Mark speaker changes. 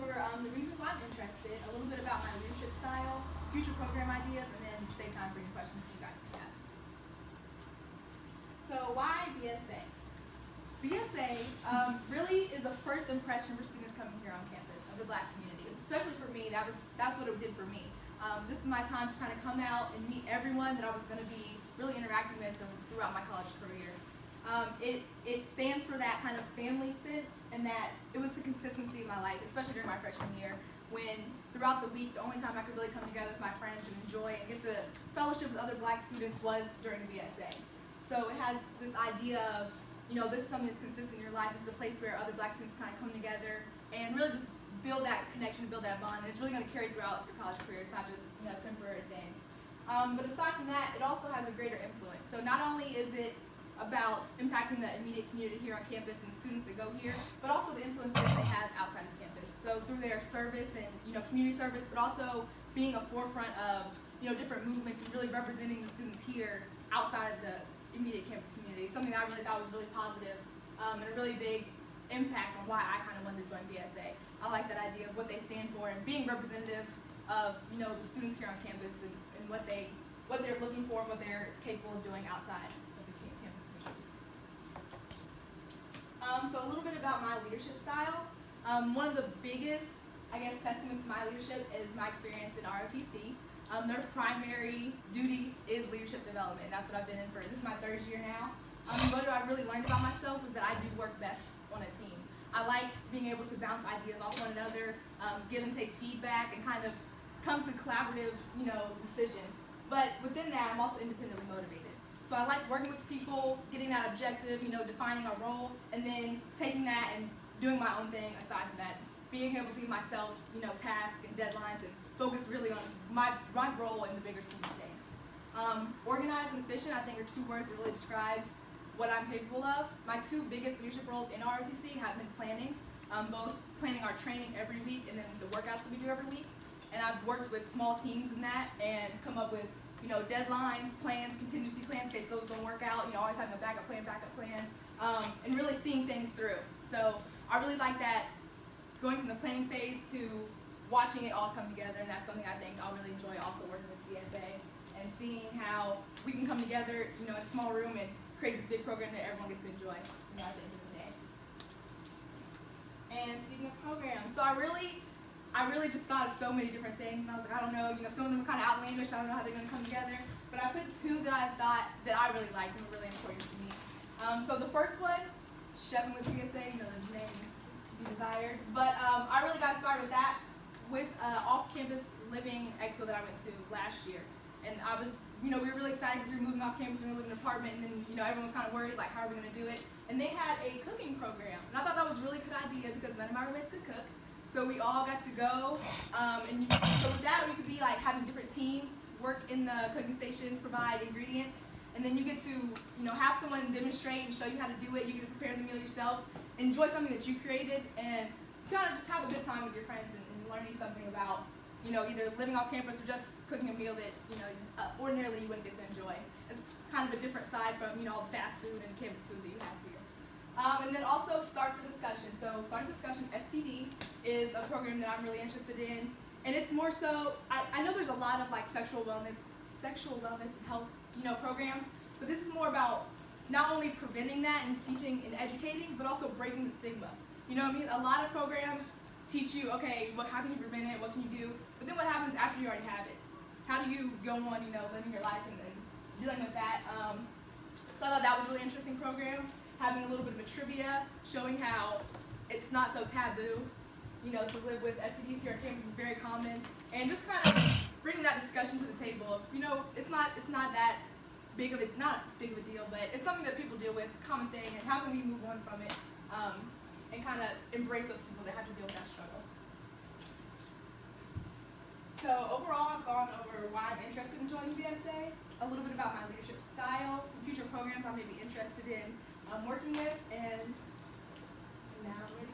Speaker 1: over the reasons why I'm interested, a little bit about my leadership style, future program ideas, and then save time for any questions you guys may have. So why BSA? BSA really is a first impression for students coming here on campus of the Black community. Especially for me, that's what it did for me. This is my time to kind of come out and meet everyone that I was going to be really interacting with throughout my college career. It stands for that kind of family sense, and that it was the consistency of my life, especially during my freshman year, when throughout the week, the only time I could really come together with my friends and enjoy and get to fellowship with other Black students was during BSA. So it has this idea of, this is something that's consistent in your life. This is a place where other Black students kind of come together and really just build that connection, build that bond, and it's really going to carry throughout your college career. It's not just a temporary thing. But aside from that, it also has a greater influence. So not only is it about impacting the immediate community here on campus and the students that go here, but also the influence BSA has outside of campus. So through their service and community service, but also being a forefront of different movements and really representing the students here outside of the immediate campus community. Something that I really thought was really positive and a really big impact on why I kind of wanted to join BSA. I like that idea of what they stand for and being representative of the students here on campus and what they're looking for and what they're capable of doing outside of the campus community. So a little bit about my leadership style. One of the biggest, testaments to my leadership is my experience in ROTC. Their primary duty is leadership development. That's what I've been in for. This is my third year now. What I really learned about myself was that I do work best on a team. I like being able to bounce ideas off one another, give and take feedback, and kind of come to collaborative, decisions. But within that, I'm also independently motivated. So I like working with people, getting that objective, defining a role, and then taking that and doing my own thing aside from that. Being able to give myself, tasks and deadlines and focus really on my role in the bigger scheme of things. Organized and efficient, I think, are two words that really describe what I'm capable of. My two biggest leadership roles in ROTC have been planning, both planning our training every week and then the workouts that we do every week. And I've worked with small teams in that and come up with deadlines, plans, contingency plans in case those don't work out, always having a backup plan, and really seeing things through. So I really like that, going from the planning phase to watching it all come together, and that's something I think I'll really enjoy also working with BSA and seeing how we can come together, in a small room and create this big program that everyone gets to enjoy, at the end of the day. And speaking of programs, so I really just thought of so many different things, and I was like, I don't know, some of them are kind of outlandish, I don't know how they're going to come together, but I put two that I thought that I really liked and were really important to me. So the first one, Chefing with BSA, the name is to be desired, but I really got inspired with that with off-campus living expo that I went to last year. And I was, we were really excited because we were moving off campus and we were living in an apartment, and then, everyone was kind of worried, like, how are we going to do it? And they had a cooking program, and I thought that was a really good idea because none of my roommates could cook. So we all got to go, so with that, we could be like having different teams work in the cooking stations, provide ingredients, and then you get to, have someone demonstrate and show you how to do it. You get to prepare the meal yourself, enjoy something that you created, and kind of just have a good time with your friends and learning something about, either living off campus or just cooking a meal that, ordinarily you wouldn't get to enjoy. It's kind of a different side from, all the fast food and campus food that you have here. And then also Start the Discussion. So Start the Discussion, STD, is a program that I'm really interested in. And it's more so, I know there's a lot of like sexual wellness and health, programs, but this is more about not only preventing that and teaching and educating, but also breaking the stigma. A lot of programs teach you, okay, how can you prevent it, what can you do, but then what happens after you already have it? How do you go on, living your life and dealing with that? So I thought that was a really interesting program, having a little bit of a trivia, showing how it's not so taboo, to live with STDs here at campus is very common, and just kind of bringing that discussion to the table of, it's not that not big of a deal, but it's something that people deal with, it's a common thing, and how can we move on from it, and kind of embrace those people that have to deal with that struggle. So overall, I've gone over why I'm interested in joining BSA, a little bit about my leadership style, some future programs I may be interested in working with, and now I'm ready